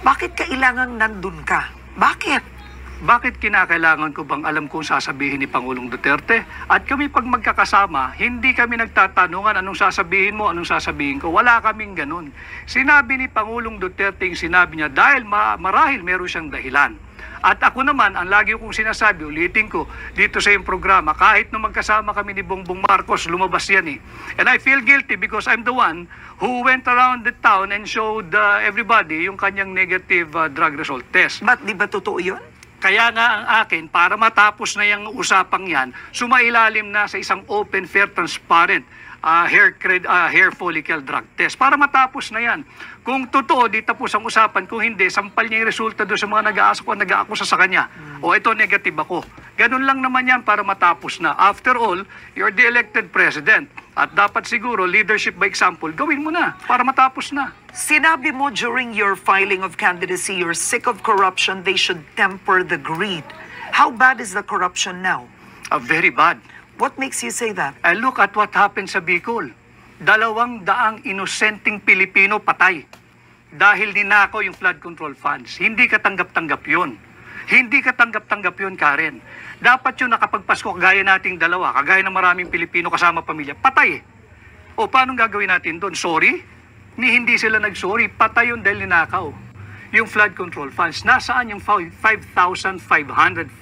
Bakit kailangang nandun ka? Bakit? Bakit kinakailangan ko bang alam kung sasabihin ni Pangulong Duterte? At kami pag magkakasama, hindi kami nagtatanungan anong sasabihin mo, anong sasabihin ko. Wala kaming ganun. Sinabi ni Pangulong Duterte yung sinabi niya dahil marahil meron siyang dahilan. At ako naman, ang lagi kong sinasabi, ulitin ko, dito sa iyong programa, kahit nung magkasama kami ni Bongbong Marcos, lumabas yan eh. And I feel guilty because I'm the one who went around the town and showed everybody yung kanyang negative drug result test. Ba't di ba totoo yun? Kaya nga ang akin, para matapos na yung usapang yan, sumailalim na sa isang open, fair, transparent hair follicle drug test. Para matapos na yan. Kung totoo, di tapos ang usapan. Kung hindi, sampal niya yung resulta doon sa mga nag-aakusa sa kanya. O ito, negative ako. Ganun lang naman yan para matapos na. After all, you're the elected president. At dapat siguro, leadership by example, gawin mo na para matapos na. Sinabi mo during your filing of candidacy, you're sick of corruption, they should temper the greed. How bad is the corruption now? Very bad. What makes you say that? Look at what happened sa Bicol. 200 inosenteng Pilipino patay dahil ninakaw yung flood control funds. Hindi katanggap-tanggap yun. Hindi katanggap-tanggap yun, Karen. Dapat yun nakapagpasko kagaya nating dalawa, kagaya ng maraming Pilipino kasama pamilya, patay. O paano gagawin natin doon? Sorry? Hindi sila nag-sorry. Patay yun dahil ninakaw. Yung flood control funds. Nasaan yung 5,500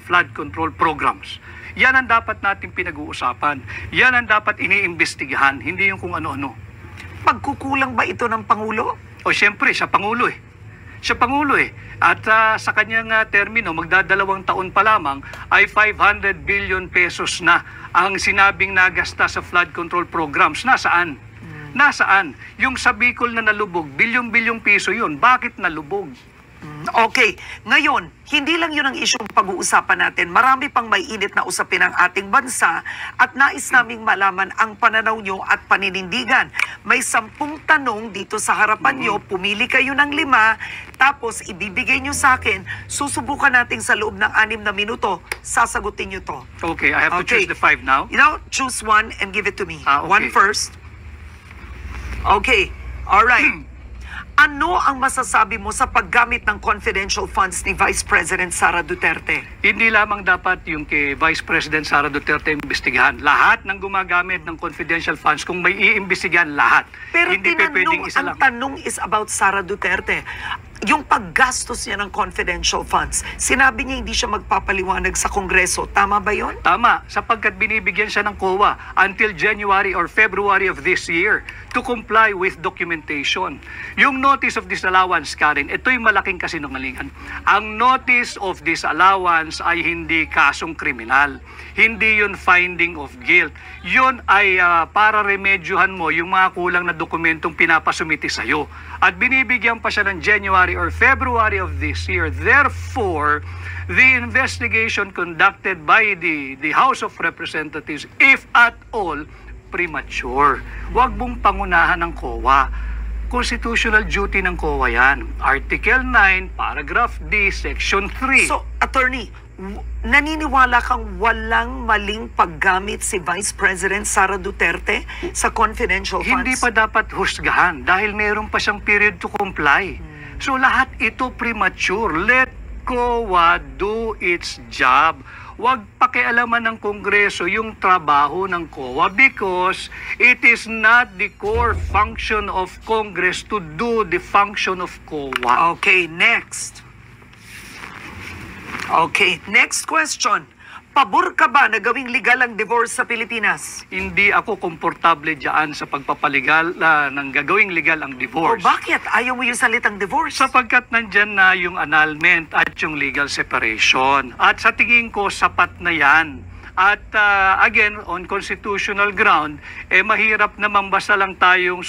flood control programs? Yan ang dapat natin pinag-uusapan. Yan ang dapat iniimbestigahan, hindi yung kung ano-ano. Pagkukulang ba ito ng Pangulo? O siyempre, siya Pangulo eh. Siya Pangulo eh. At sa kanyang termino, magdadalawang taon pa lamang, ay 500 billion pesos na ang sinabing nagasta sa flood control programs. Nasaan? Nasaan? Yung sa Bicol na nalubog, bilyong-bilyong piso yun. Bakit nalubog? Okay. Ngayon, hindi lang yun ang isyong pag-uusapan natin. Marami pang may init na usapin ang ating bansa at nais naming malaman ang pananaw nyo at paninindigan. May 10 tanong dito sa harapan nyo. Pumili kayo ng 5, tapos ibibigay nyo sa akin. Susubukan natin sa loob ng 6 na minuto. Sasagutin nyo to. Okay, I have to choose the 5 now. You know, choose one and give it to me. Okay. One first. Okay. All right. Ano ang masasabi mo sa paggamit ng confidential funds ni Vice President Sara Duterte? Hindi lamang dapat yung kay Vice President Sara Duterte imbestigahan. Lahat ng gumagamit ng confidential funds, kung may iimbestigahan, lahat. Pero hindi pwedeng isa lang. ang tanong is about Sara Duterte. Yung paggastos niya ng confidential funds, sinabi niya hindi siya magpapaliwanag sa Kongreso. Tama ba yon? Tama, sapagkat binibigyan siya ng COA until January or February of this year to comply with documentation. Yung notice of disallowance, Karen, ito'y malaking kasinungalingan. Ang notice of disallowance ay hindi kasong kriminal. Hindi yun finding of guilt. Yun ay para remedyohan mo yung mga kulang na dokumentong pinapasumiti sa'yo. At binibigyan pa siya ng January or February of this year. Therefore, the investigation conducted by the House of Representatives, if at all, premature. Huwag mong pangunahan ng COA. Constitutional duty ng COA yan. Article 9, paragraph D, section 3. So, attorney, naniniwala kang walang maling paggamit si Vice President Sara Duterte sa confidential funds? Hindi pa dapat husgahan dahil meron pa siyang period to comply. So lahat ito premature. Let COA do its job. Huwag pakialaman ng Kongreso yung trabaho ng COA because it is not the core function of Congress to do the function of COA. Okay, next. Okay, next question. Pabor ka ba na gawing legal ang divorce sa Pilipinas? Hindi ako komportable dyan sa pagpapaligal ng gagawing legal ang O divorce. bakit? Ayaw mo yung salitang divorce? Sapagkat nandyan na yung annulment at yung legal separation. At sa tingin ko, sapat na yan. At again, on constitutional ground, mahirap naman basta lang tayong